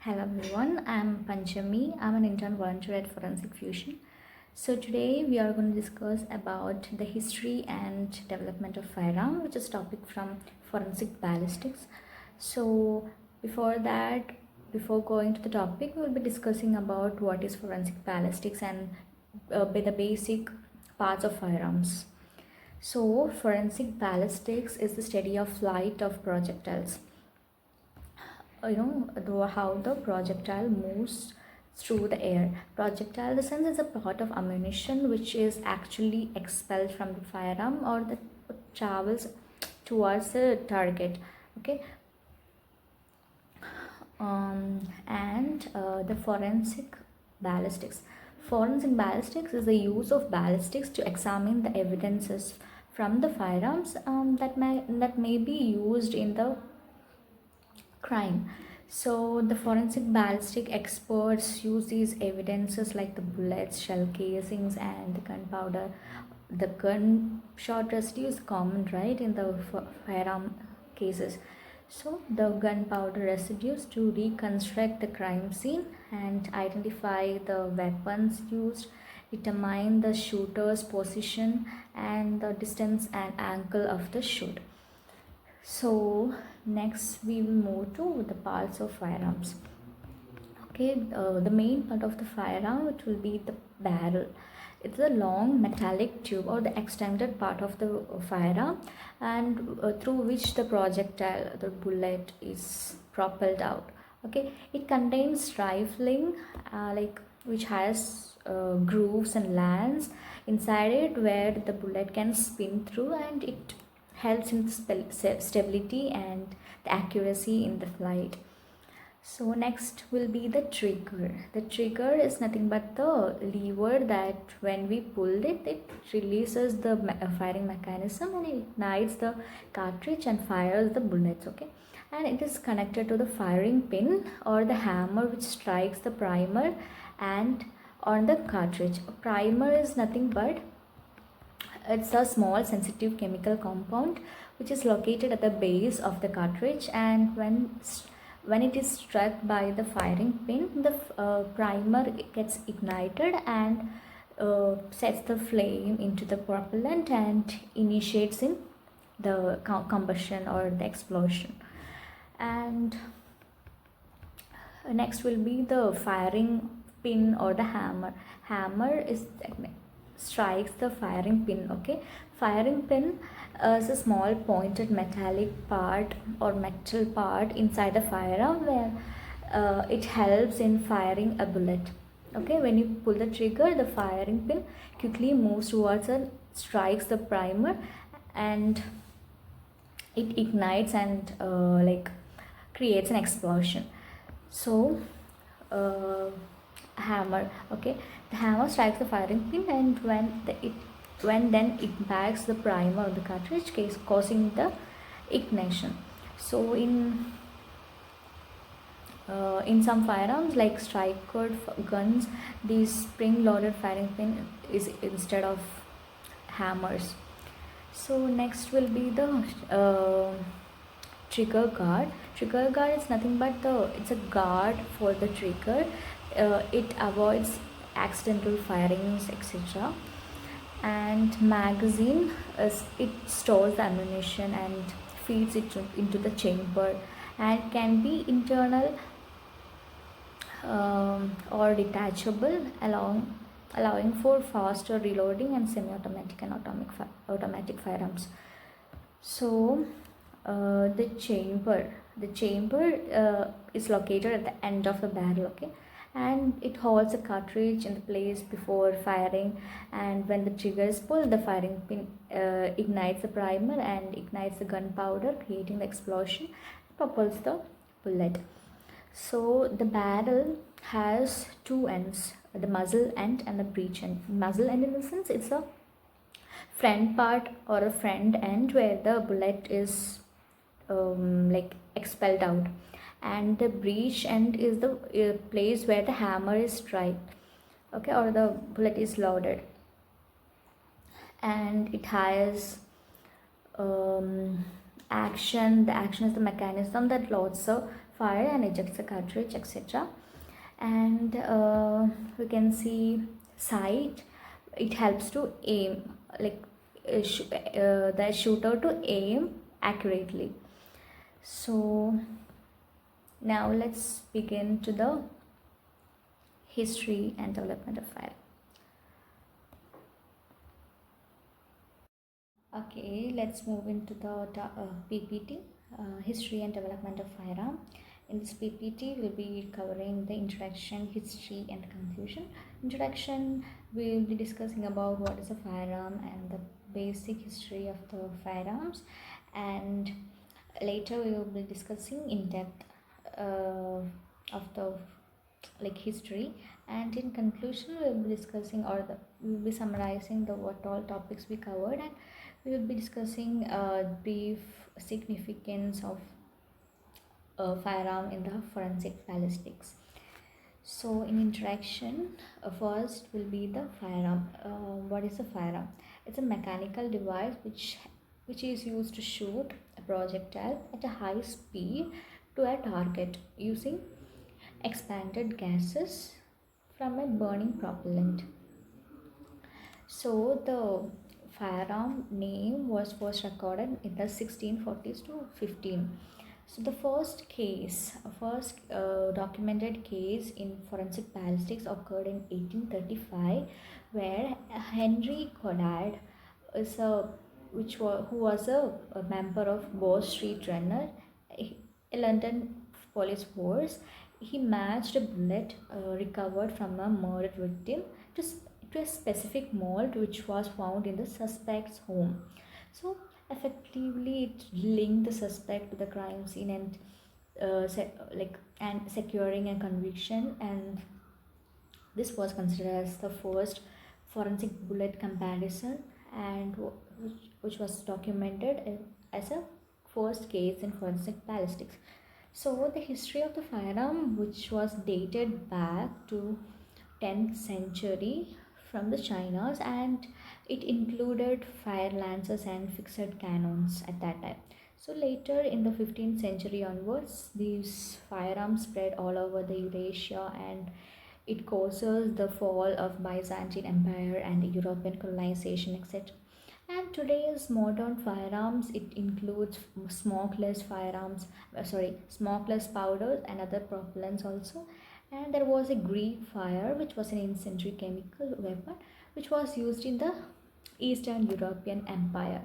Hello everyone, I'm Panjami. I'm an intern volunteer at Forensic Fusion. So today we are going to discuss about the history and development of firearm, which is topic from forensic ballistics. So before that, before going to the topic, we will be discussing about what is forensic ballistics and the basic parts of firearms. So forensic ballistics is the study of flight of projectiles. How the projectile moves through the air. Projectile, the sense, is a part of ammunition which is actually expelled from the firearm or that travels towards the target. Okay. And the forensic ballistics. Forensic ballistics is the use of ballistics to examine the evidences from the firearms that may be used in the crime. So the forensic ballistic experts use these evidences like the bullets, shell casings, and the gunpowder. The gunshot residue is common, right, in the firearm cases. So the gunpowder residues to reconstruct the crime scene and identify the weapons used, determine the shooter's position and the distance and angle of the shoot. So next we will move to the parts of firearms. Okay, the main part of the firearm, it will be the barrel. It's a long metallic tube or the extended part of the firearm, and through which the projectile, the bullet, is propelled out. Okay, it contains rifling which has grooves and lands inside it where the bullet can spin through, and it helps in stability and the accuracy in the flight. So next will be the trigger. The trigger is nothing but the lever that when we pull it, it releases the firing mechanism and it ignites the cartridge and fires the bullets. Okay, and it is connected to the firing pin or the hammer which strikes the primer and on the cartridge. A primer is nothing but it's a small sensitive chemical compound which is located at the base of the cartridge, and when it is struck by the firing pin, the primer gets ignited and sets the flame into the propellant and initiates in the combustion or the explosion. And next will be the firing pin or the hammer. Hammer is strikes the firing pin. Okay, firing pin is a small pointed metallic part or metal part inside the firearm where it helps in firing a bullet. Okay, when you pull the trigger, the firing pin quickly moves towards and strikes the primer, and it ignites and creates an explosion. So hammer, okay, the hammer strikes the firing pin, and when then it impacts the primer of the cartridge, causing the ignition. So in some firearms like striker guns, the spring loaded firing pin is instead of hammers. So next will be the trigger guard. Trigger guard is nothing but it's a guard for the trigger. It avoids accidental firings, etc. And magazine it stores the ammunition and feeds it into the chamber, and can be internal or detachable, allowing for faster reloading and semi-automatic and automatic firearms. So the chamber is located at the end of the barrel. Okay, and it holds a cartridge in the place before firing, and when the trigger is pulled, the firing pin ignites the primer and ignites the gunpowder, creating the explosion, propels the bullet. So the barrel has two ends, the muzzle end and the breech end. Muzzle end, in the sense, it's a front part or a front end where the bullet is expelled out, and the breech end is the place where the hammer is struck, okay, or the bullet is loaded. And it has action. The action is the mechanism that loads the fire and ejects the cartridge, etc. And we can see sight. It helps to aim, like the shooter to aim accurately. So now let's begin to the history and development of fire. Okay, let's move into the PPT, history and development of firearm. In this PPT, we'll be covering the introduction, history, and conclusion. Introduction, we'll be discussing about what is a firearm and the basic history of the firearms, and later we will be discussing in depth of the history, and in conclusion we will be discussing, or we will be summarizing the what all topics we covered, and we will be discussing brief significance of firearm in the forensic ballistics. So in introduction, first will be the firearm. What is a firearm? It's a mechanical device which is used to shoot a projectile at a high speed to a target using expanded gases from a burning propellant. So the firearm name was first recorded in the 1640s to 15. So the first documented case in forensic ballistics occurred in 1835, where Henry Goddard is who was a member of Bow Street Runner, a London police force. He matched a bullet recovered from a murdered victim to a specific mold which was found in the suspect's home. So effectively it linked the suspect to the crime scene and and securing a conviction, and this was considered as the first forensic bullet comparison, and which was documented as a first case in forensic ballistics. So the history of the firearm, which was dated back to 10th century from the Chinas, and it included fire lances and fixed cannons at that time. So later in the 15th century onwards, these firearms spread all over the Eurasia, and it causes the fall of Byzantine Empire and European colonization, etc. And today's modern firearms, it includes smokeless smokeless powders and other propellants also. And there was a Greek fire, which was an incendiary chemical weapon which was used in the Eastern European Empire.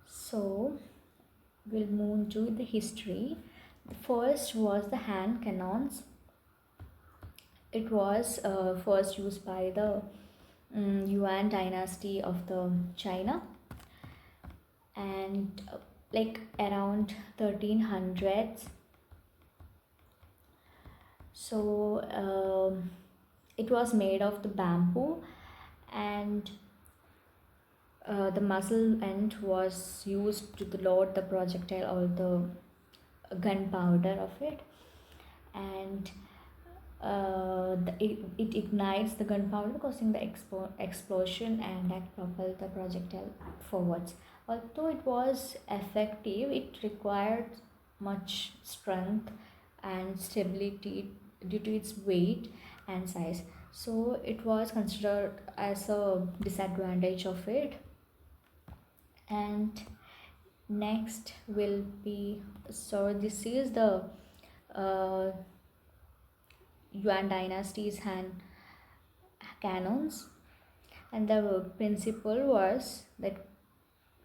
So we'll move to the history. The first was the hand cannons. It was first used by the Yuan dynasty of the China, and around 1300s. So it was made of the bamboo, and the muzzle end was used to load the projectile or the gunpowder of it, and it ignites the gunpowder, causing the explosion, and that propelled the projectile forwards. Although it was effective, it required much strength and stability due to its weight and size. So it was considered as a disadvantage of it. And next will be, so this is the Yuan dynasty's hand cannons, and the principle was that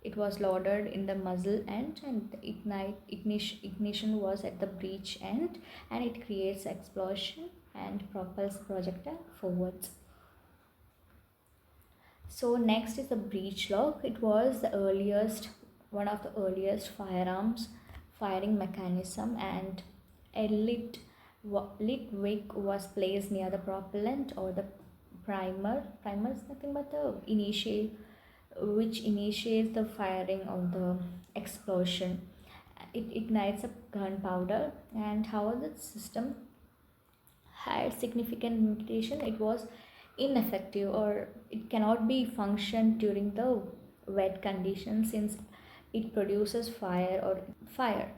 it was loaded in the muzzle end, and the ignition was at the breech end, and it creates explosion and propels projectile forwards. So next is the breech lock. It was one of the earliest firearms firing mechanism, and a lit wick was placed near the propellant or the primer. Primer is nothing but the which initiates the firing or the explosion. It ignites a gunpowder, and however the system had significant limitation. It was ineffective, or it cannot be functioned during the wet conditions, since it produces fire.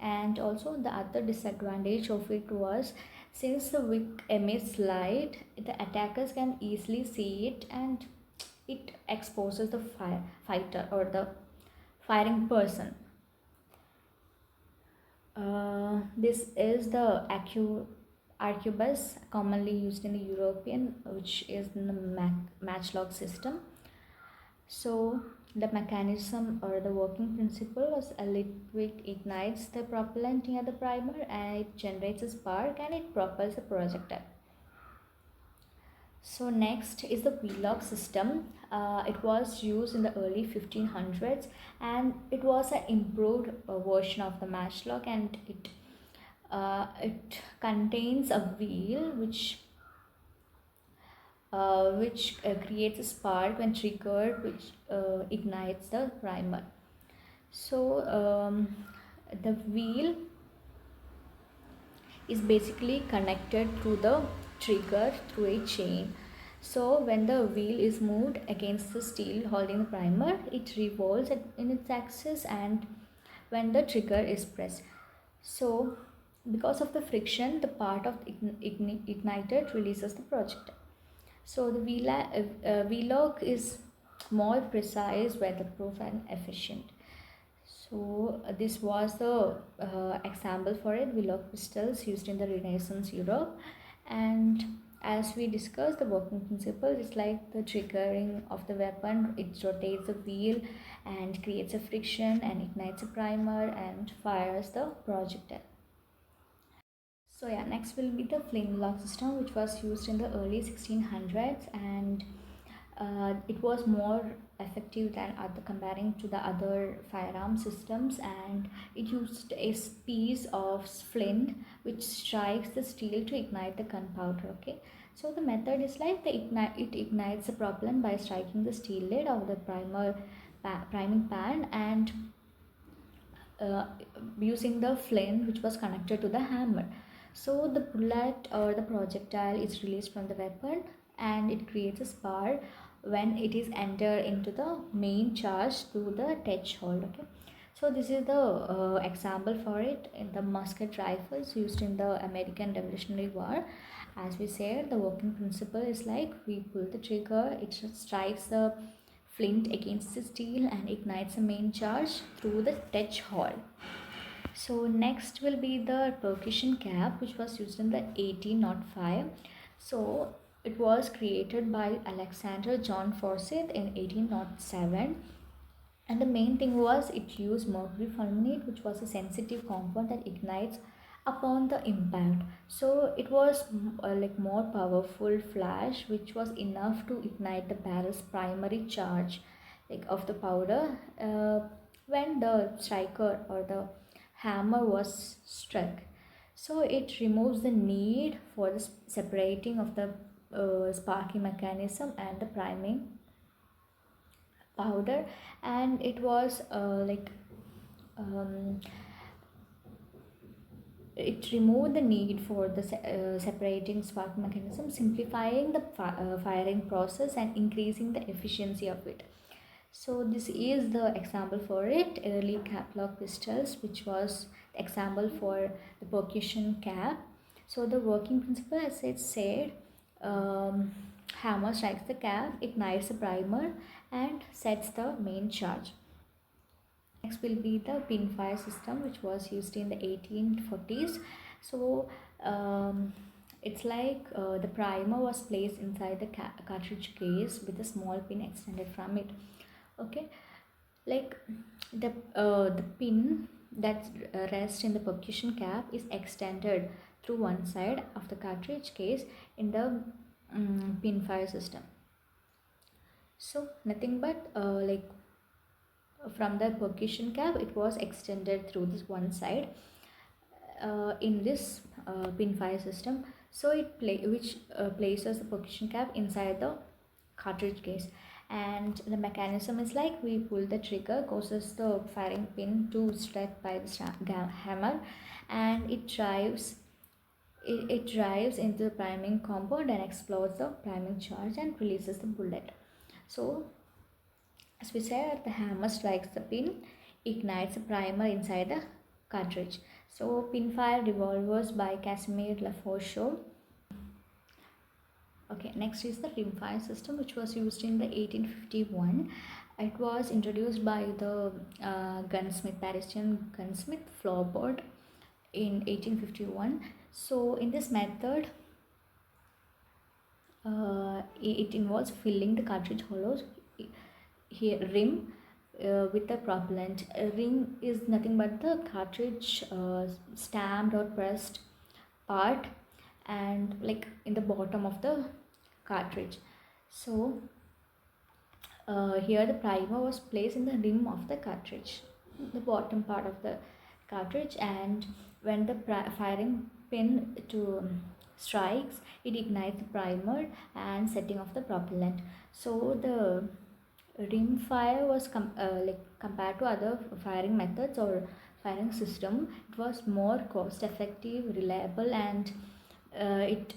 And also the other disadvantage of it was, since the wick emits light, the attackers can easily see it, and it exposes the fighter or the firing person. This is the arquebus, commonly used in the European, which is in the matchlock system. So the mechanism or the working principle was a liquid ignites the propellant near the primer, and it generates a spark and it propels the projectile. So next is the V-lock system. It was used in the early 1500s, and it was an improved version of the matchlock, and it contains a wheel which creates a spark when triggered, which ignites the primer. So the wheel is basically connected to the trigger through a chain. So when the wheel is moved against the steel holding the primer, it revolves in its axis, and when the trigger is pressed. So because of the friction, the part of ignited releases the projectile. So the V-lock is more precise, weatherproof and efficient. So this was the example for it, V-lock pistols used in the Renaissance Europe. And as we discussed, the working principle is like the triggering of the weapon. It rotates the wheel and creates a friction and ignites a primer and fires the projectile. So yeah, next will be the flintlock system, which was used in the early 1600s, and it was more effective than comparing to the other firearm systems, and it used a piece of flint which strikes the steel to ignite the gunpowder. Okay, so the method is like it ignites the propellant by striking the steel lid of the priming pan, and using the flint which was connected to the hammer. So the bullet or the projectile is released from the weapon, and it creates a spark when it is entered into the main charge through the touch hole. Okay, so this is the example for it in the musket rifles used in the American Revolutionary War. As we said, the working principle is like we pull the trigger, it strikes the flint against the steel and ignites the main charge through the touch hole. So next will be the percussion cap, which was used in the 1805. So it was created by Alexander John Forsyth in 1807, and the main thing was it used mercury fulminate, which was a sensitive compound that ignites upon the impact. So it was like more powerful flash, which was enough to ignite the barrel's primary charge, like of the powder, when the striker or the hammer was struck. So it removes the need for the separating of the sparking mechanism and the priming powder, and it was it removed the need for the separating spark mechanism, simplifying the firing process and increasing the efficiency of it. So this is the example for it, early cap lock pistols, which was the example for the percussion cap. So the working principle, as it said, hammer strikes the cap, ignites the primer and sets the main charge. Next will be the pinfire system, which was used in the 1840s. So it's like the primer was placed inside the cartridge case with a small pin extended from it. Okay, like the pin that rests in the percussion cap is extended through one side of the cartridge case in the pinfire system. So nothing but from the percussion cap, it was extended through this one side in this pinfire system. So it places the percussion cap inside the cartridge case, and the mechanism is like we pull the trigger, causes the firing pin to strike by the hammer, and it drives into the priming compound and explodes the priming charge and releases the bullet. So as we said, the hammer strikes the pin, ignites the primer inside the cartridge. So pinfire revolvers by Casimir Laforgeau. Okay, next is the rimfire system, which was used in the 1851. It was introduced by the Parisian gunsmith Flaubert in 1851. So in this method, it involves filling the cartridge hollows here rim with the propellant. A ring is nothing but the cartridge stamped or pressed part, and like in the bottom of the cartridge. So here the primer was placed in the rim of the cartridge, the bottom part of the cartridge, and when the firing pin to strikes, it ignites the primer and setting off the propellant. So the rim fire was like compared to other firing methods or firing system, it was more cost effective, reliable, and it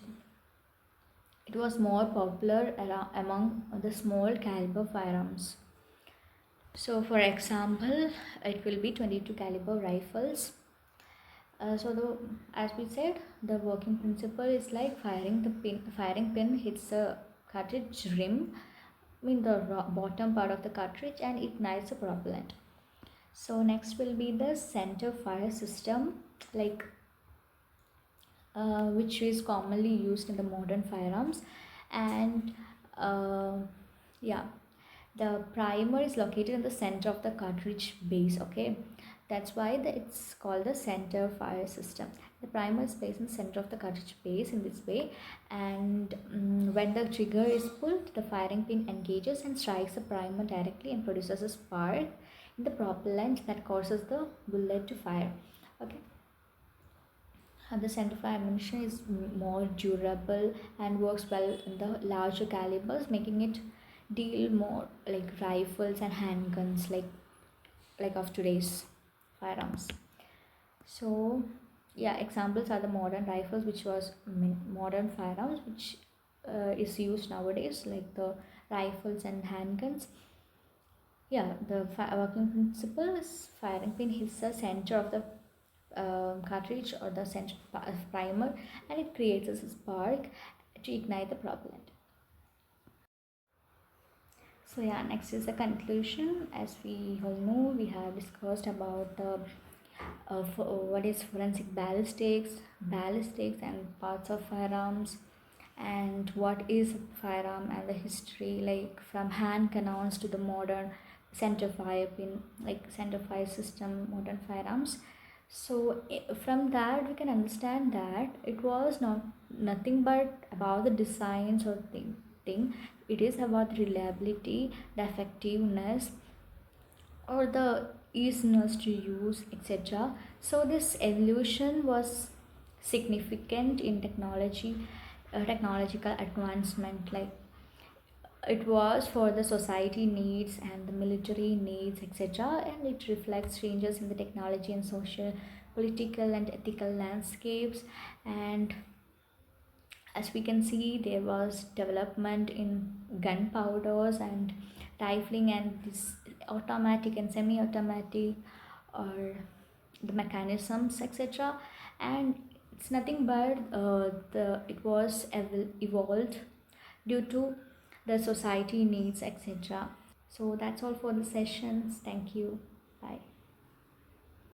was more popular among the small caliber firearms. So for example, it will be 22 caliber rifles. As we said, the working principle is like firing pin hits the cartridge rim, the bottom part of the cartridge, and ignites the propellant. So next will be the center fire system, like which is commonly used in the modern firearms. And yeah, the primer is located in the center of the cartridge base. Okay, that's why it's called the center fire system. The primer is placed in the center of the cartridge base in this way, and when the trigger is pulled, the firing pin engages and strikes the primer directly and produces a spark in the propellant that causes the bullet to fire. Okay, the center fire ammunition is more durable and works well in the larger calibers, making it deal more like rifles and handguns like of today's firearms. So yeah, examples are the modern rifles, which was modern firearms, which is used nowadays, like the rifles and handguns. Yeah, the working principle is firing pin hits the center of the cartridge or the center primer, and it creates a spark to ignite the propellant. So yeah, next is the conclusion. As we all know, we have discussed about the what is forensic ballistics and parts of firearms, and what is firearm and the history, like from hand cannons to the modern center fire pin, like center fire system, modern firearms. So from that we can understand that it was nothing but about the designs or thing. It is about the reliability, the effectiveness, or the easiness to use, etc. So this evolution was significant in technological advancement, like it was for the society needs and the military needs, etc., and it reflects changes in the technology and social, political, and ethical landscapes. And as we can see, there was development in gunpowders and rifling and this automatic and semi-automatic or the mechanisms, etc. And it's nothing but it was evolved due to the society needs, etc. So that's all for the sessions. Thank you. Bye.